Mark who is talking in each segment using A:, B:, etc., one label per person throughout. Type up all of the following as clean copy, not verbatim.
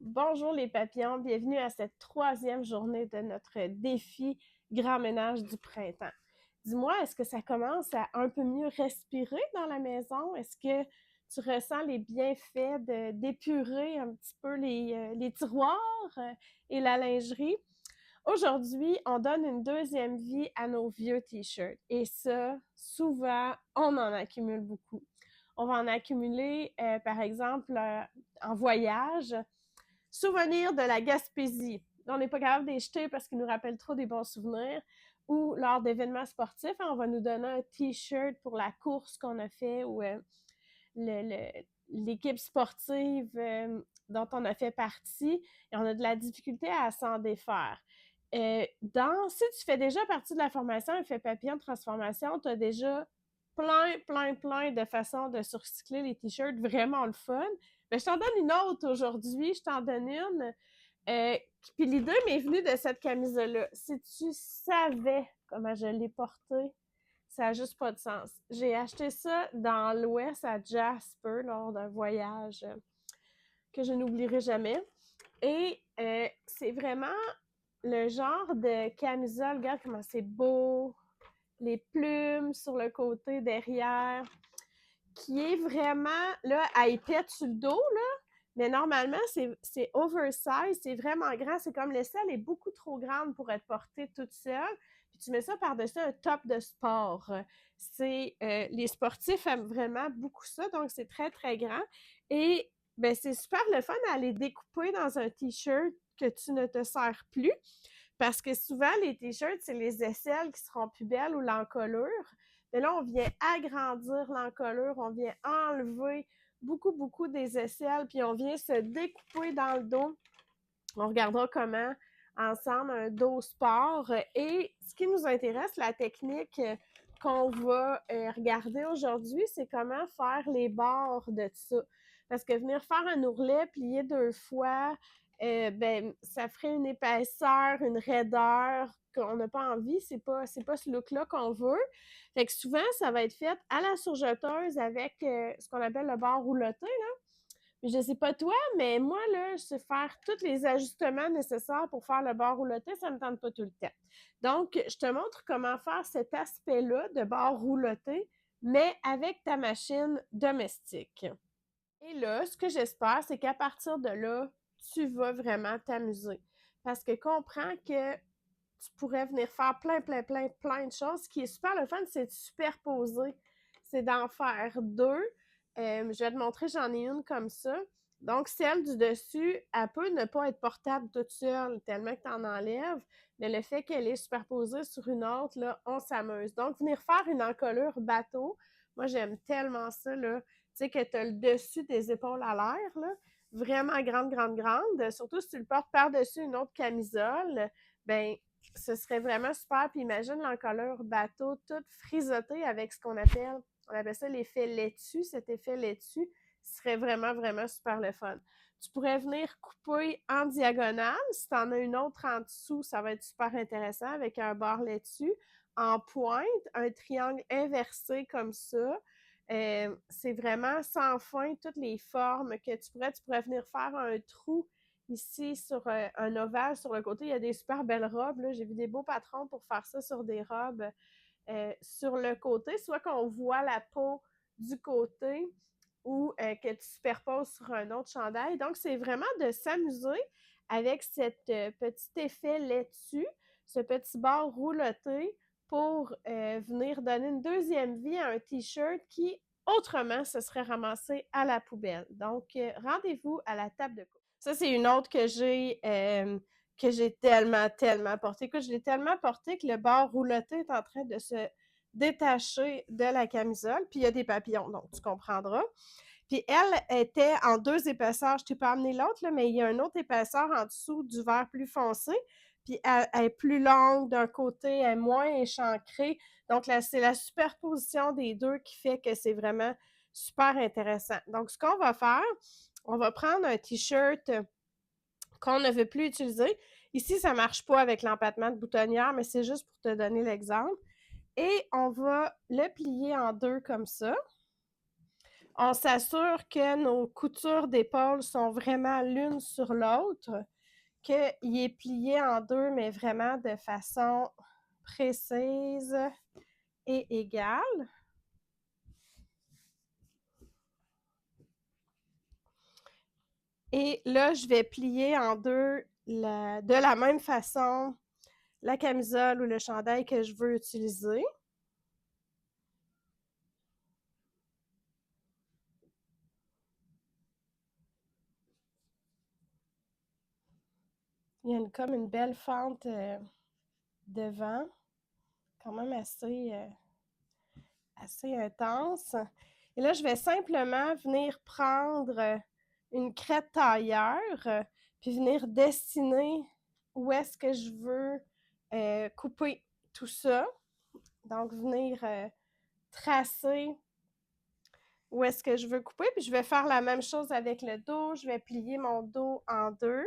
A: Bonjour les papillons, bienvenue à cette troisième journée de notre défi grand ménage du printemps. Dis-moi, est-ce que ça commence à un peu mieux respirer dans la maison? Est-ce que tu ressens les bienfaits d'épurer un petit peu les tiroirs et la lingerie? Aujourd'hui, on donne une deuxième vie à nos vieux t-shirts et ça, souvent, on en accumule beaucoup. On va en accumuler, par exemple, en voyage. Souvenirs de la Gaspésie. On n'est pas capable de les jeter parce qu'ils nous rappellent trop des bons souvenirs. Ou lors d'événements sportifs, on va nous donner un t-shirt pour la course qu'on a fait ou l'équipe sportive dont on a fait partie et on a de la difficulté à s'en défaire. Si tu fais déjà partie de la formation Effet Papillon de transformation, tu as déjà plein de façons de surcycler les t-shirts, vraiment le fun. Ben, je t'en donne une autre aujourd'hui, je t'en donne une. Puis l'idée m'est venue de cette camisole-là. Si tu savais comment je l'ai portée, ça n'a juste pas de sens. J'ai acheté ça dans l'Ouest à Jasper lors d'un voyage que je n'oublierai jamais. Et c'est vraiment le genre de camisole. Regarde comment c'est beau. Les plumes sur le côté derrière, qui est vraiment, là, elle pète sur le dos, là. Mais normalement, c'est oversize, c'est vraiment grand. C'est comme l'aisselle est beaucoup trop grande pour être portée toute seule. Puis tu mets ça par-dessus un top de sport. Les sportifs aiment vraiment beaucoup ça, donc c'est très grand. Et ben, c'est super le fun à les découper dans un t-shirt que tu ne te sers plus. Parce que souvent, les t-shirts, c'est les aisselles qui seront plus belles ou l'encolure. Mais là, on vient agrandir l'encolure, on vient enlever beaucoup des aisselles, puis on vient se découper dans le dos. On regardera comment ensemble un dos sport. Et ce qui nous intéresse, la technique qu'on va regarder aujourd'hui, c'est comment faire les bords de ça. Parce que venir faire un ourlet plié 2 fois, ben, ça ferait une épaisseur, une raideur qu'on n'a pas envie. C'est pas ce look-là qu'on veut. Fait que souvent, ça va être fait à la surjeteuse avec ce qu'on appelle le bord rouloté, là. Je sais pas toi, mais moi, là, je sais faire tous les ajustements nécessaires pour faire le bord rouloté, ça me tente pas tout le temps. Donc, je te montre comment faire cet aspect-là de bord rouloté, mais avec ta machine domestique. Et là, ce que j'espère, c'est qu'à partir de là, tu vas vraiment t'amuser. Parce que comprends que tu pourrais venir faire plein de choses. Ce qui est super le fun, c'est de superposer. C'est d'en faire deux. Je vais te montrer, j'en ai une comme ça. Donc, celle du dessus, elle peut ne pas être portable toute seule, tellement que tu en enlèves, mais le fait qu'elle est superposée sur une autre, là, on s'amuse. Donc, venir faire une encolure bateau, moi, j'aime tellement ça, là. Tu sais, que tu as le dessus des épaules à l'air, là. Vraiment grande. Surtout si tu le portes par-dessus une autre camisole, ben ce serait vraiment super. Puis imagine l'encolure bateau toute frisottée avec ce on appelle ça l'effet laitue. Cet effet laitue serait vraiment super le fun. Tu pourrais venir couper en diagonale. Si tu en as une autre en dessous, ça va être super intéressant avec un bord laitue. En pointe, un triangle inversé comme ça. C'est vraiment sans fin toutes les formes que tu pourrais venir faire un trou ici sur un ovale sur le côté. Il y a des super belles robes. Là. J'ai vu des beaux patrons pour faire ça sur des robes sur le côté, soit qu'on voit la peau du côté ou que tu superposes sur un autre chandail. Donc, c'est vraiment de s'amuser avec cet petit effet laitue, ce petit bord rouloté pour venir donner une deuxième vie à un t-shirt qui, autrement, se serait ramassé à la poubelle. Donc, rendez-vous à la table de coupe. Ça, c'est une autre que j'ai tellement porté. Écoute, je l'ai tellement porté que le bord rouloté est en train de se détacher de la camisole. Puis il y a des papillons, donc tu comprendras. Puis elle était en 2 épaisseurs. Je t'ai pas amené l'autre, là, mais il y a une autre épaisseur en dessous du vert plus foncé. Puis elle est plus longue d'un côté, elle est moins échancrée. Donc là, c'est la superposition des deux qui fait que c'est vraiment super intéressant. Donc, ce qu'on va faire, on va prendre un t-shirt qu'on ne veut plus utiliser. Ici, ça ne marche pas avec l'empattement de boutonnière, mais c'est juste pour te donner l'exemple. Et on va le plier en deux comme ça. On s'assure que nos coutures d'épaule sont vraiment l'une sur l'autre, qu'il est plié en deux, mais vraiment de façon précise et égale. Et là, je vais plier en deux de la même façon la camisole ou le chandail que je veux utiliser. Il y a comme une belle fente devant, quand même assez intense. Et là, je vais simplement venir prendre une crête tailleur, puis venir dessiner où est-ce que je veux couper tout ça. Donc, venir tracer où est-ce que je veux couper. Puis, je vais faire la même chose avec le dos. Je vais plier mon dos en deux.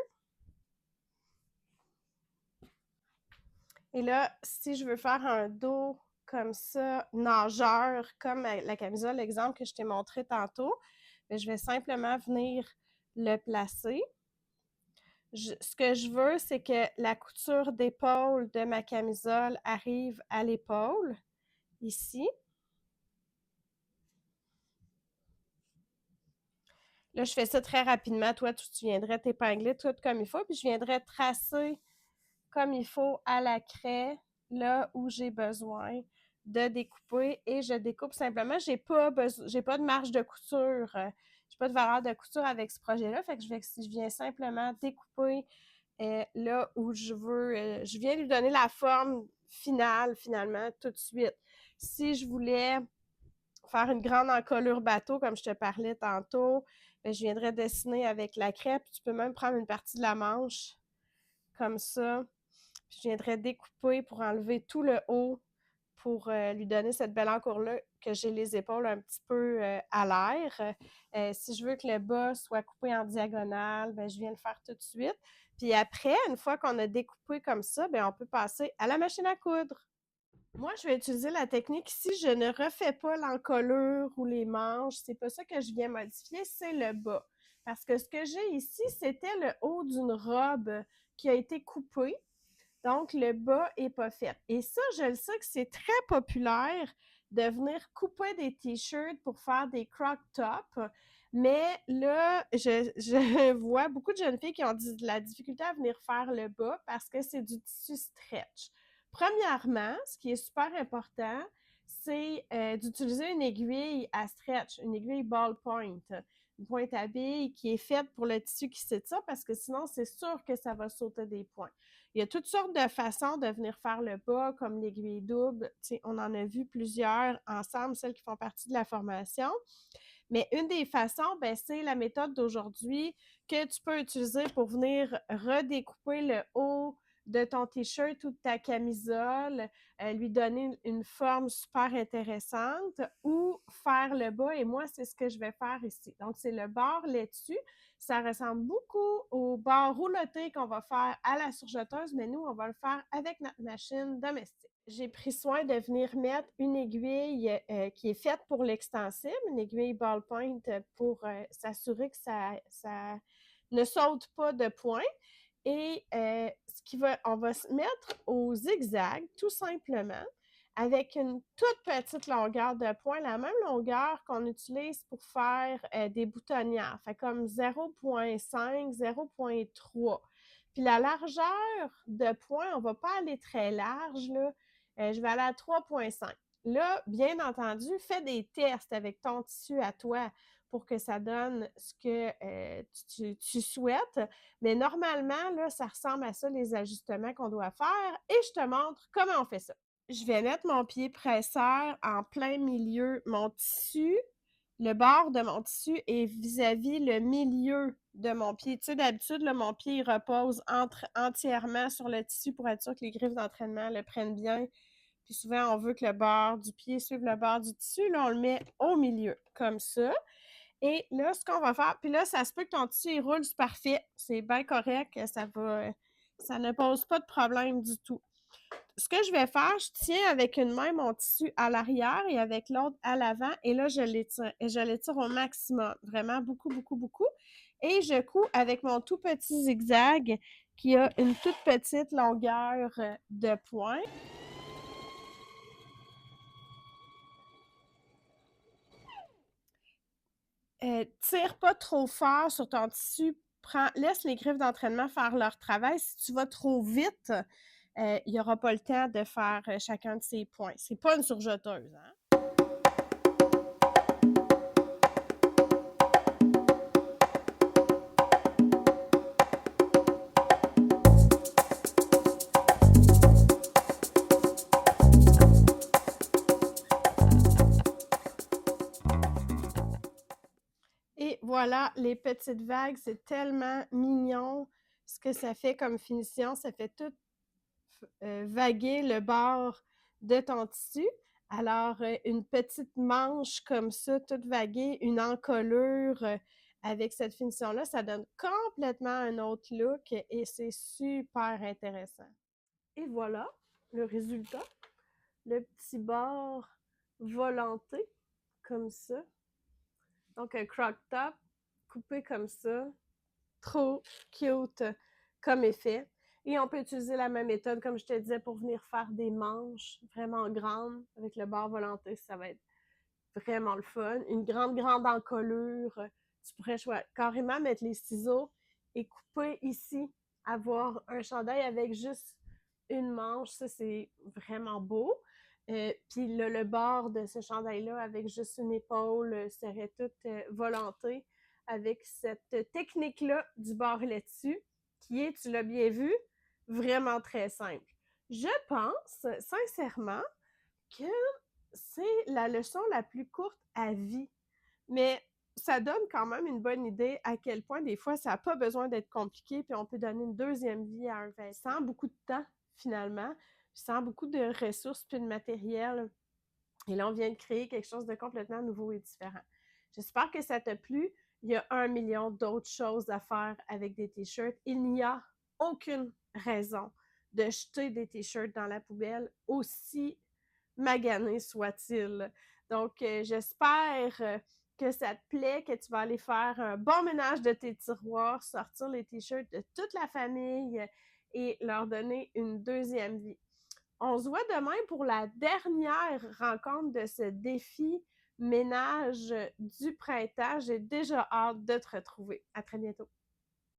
A: Et là, si je veux faire un dos comme ça, nageur, comme la camisole, l'exemple que je t'ai montré tantôt, je vais simplement venir le placer. Ce que je veux, c'est que la couture d'épaule de ma camisole arrive à l'épaule, ici. Là, je fais ça très rapidement. Toi, tu viendrais t'épingler tout comme il faut, puis je viendrais tracer comme il faut à la craie, là où j'ai besoin de découper, et je découpe simplement. J'ai pas de marge de couture, j'ai pas de valeur de couture avec ce projet-là, fait que je viens simplement découper là où je veux. Je viens lui donner la forme finale, finalement, tout de suite. Si je voulais faire une grande encolure bateau, comme je te parlais tantôt, je viendrais dessiner avec la crêpe. Tu peux même prendre une partie de la manche, comme ça. Puis je viendrais découper pour enlever tout le haut, pour lui donner cette belle encoure-là, que j'ai les épaules un petit peu à l'air. Si je veux que le bas soit coupé en diagonale, je viens le faire tout de suite. Puis après, une fois qu'on a découpé comme ça, on peut passer à la machine à coudre. Moi, je vais utiliser la technique ici. Je ne refais pas l'encolure ou les manches. C'est pas ça que je viens modifier, c'est le bas. Parce que ce que j'ai ici, c'était le haut d'une robe qui a été coupée. Donc, le bas n'est pas fait. Et ça, je le sais que c'est très populaire de venir couper des t-shirts pour faire des crop tops. Mais là, je vois beaucoup de jeunes filles qui ont de la difficulté à venir faire le bas parce que c'est du tissu stretch. Premièrement, ce qui est super important, c'est d'utiliser une aiguille à stretch, une aiguille ballpoint, une pointe à bille qui est faite pour le tissu qui s'étire, parce que sinon, c'est sûr que ça va sauter des points. Il y a toutes sortes de façons de venir faire le bas, comme l'aiguille double. T'sais, on en a vu plusieurs ensemble, celles qui font partie de la formation. Mais une des façons, c'est la méthode d'aujourd'hui que tu peux utiliser pour venir redécouper le haut de ton t-shirt ou de ta camisole, lui donner une forme super intéressante, ou faire le bas. Et moi, c'est ce que je vais faire ici. Donc, c'est le bord laitue. Ça ressemble beaucoup au bord rouloté qu'on va faire à la surjeteuse, mais nous, on va le faire avec notre machine domestique. J'ai pris soin de venir mettre une aiguille qui est faite pour l'extensible, une aiguille ballpoint pour s'assurer que ça ne saute pas de point. Et on va se mettre au zigzag, tout simplement, avec une toute petite longueur de point, la même longueur qu'on utilise pour faire des boutonnières, fait comme 0,5, 0,3. Puis la largeur de point, on ne va pas aller très large, là. Je vais aller à 3,5. Là, bien entendu, fais des tests avec ton tissu à toi pour que ça donne ce que tu souhaites. Mais normalement, là, ça ressemble à ça, les ajustements qu'on doit faire. Et je te montre comment on fait ça. Je vais mettre mon pied presseur en plein milieu. Mon tissu, le bord de mon tissu est vis-à-vis le milieu de mon pied. Tu sais, d'habitude, là, mon pied il repose entièrement sur le tissu pour être sûr que les griffes d'entraînement le prennent bien. Puis souvent, on veut que le bord du pied suive le bord du tissu. Là, on le met au milieu, comme ça. Et là, ce qu'on va faire, puis là, ça se peut que ton tissu il roule, c'est parfait. C'est bien correct, ça ne pose pas de problème du tout. ce que je vais faire, je tiens avec une main mon tissu à l'arrière et avec l'autre à l'avant. Et là, je l'étire. Et je l'étire au maximum. Vraiment beaucoup, beaucoup, beaucoup. Et je couds avec mon tout petit zigzag qui a une toute petite longueur de pointe. Tire pas trop fort sur ton tissu. Laisse les griffes d'entraînement faire leur travail. Si tu vas trop vite, il n'y aura pas le temps de faire chacun de ces points. C'est pas une surjeteuse, hein? Et voilà, les petites vagues, c'est tellement mignon ce que ça fait comme finition. Ça fait tout vaguer le bord de ton tissu. Alors, une petite manche comme ça, toute vaguée, une encolure avec cette finition-là, ça donne complètement un autre look et c'est super intéressant. Et voilà le résultat. Le petit bord volanté, comme ça. Donc, un croc top coupé comme ça. Trop cute comme effet. Et on peut utiliser la même méthode, comme je te disais, pour venir faire des manches vraiment grandes avec le bord volanté. Ça va être vraiment le fun. Une grande, grande encolure. Tu pourrais carrément mettre les ciseaux et couper ici, avoir un chandail avec juste une manche. Ça, c'est vraiment beau. Puis le bord de ce chandail-là, avec juste une épaule, serait tout volanté avec cette technique-là du bord dessus, qui est, tu l'as bien vu, vraiment très simple. Je pense, sincèrement, que c'est la leçon la plus courte à vie. Mais ça donne quand même une bonne idée à quel point, des fois, ça n'a pas besoin d'être compliqué, puis on peut donner une deuxième vie à un vêtement sans beaucoup de temps, finalement, sans beaucoup de ressources puis de matériel. Et là, on vient de créer quelque chose de complètement nouveau et différent. J'espère que ça t'a plu. Il y a 1 million d'autres choses à faire avec des t-shirts. Il n'y a aucune raison de jeter des t-shirts dans la poubelle, aussi magané soit-il. Donc, j'espère que ça te plaît, que tu vas aller faire un bon ménage de tes tiroirs, sortir les t-shirts de toute la famille et leur donner une deuxième vie. On se voit demain pour la dernière rencontre de ce défi ménage du printemps. J'ai déjà hâte de te retrouver. À très bientôt.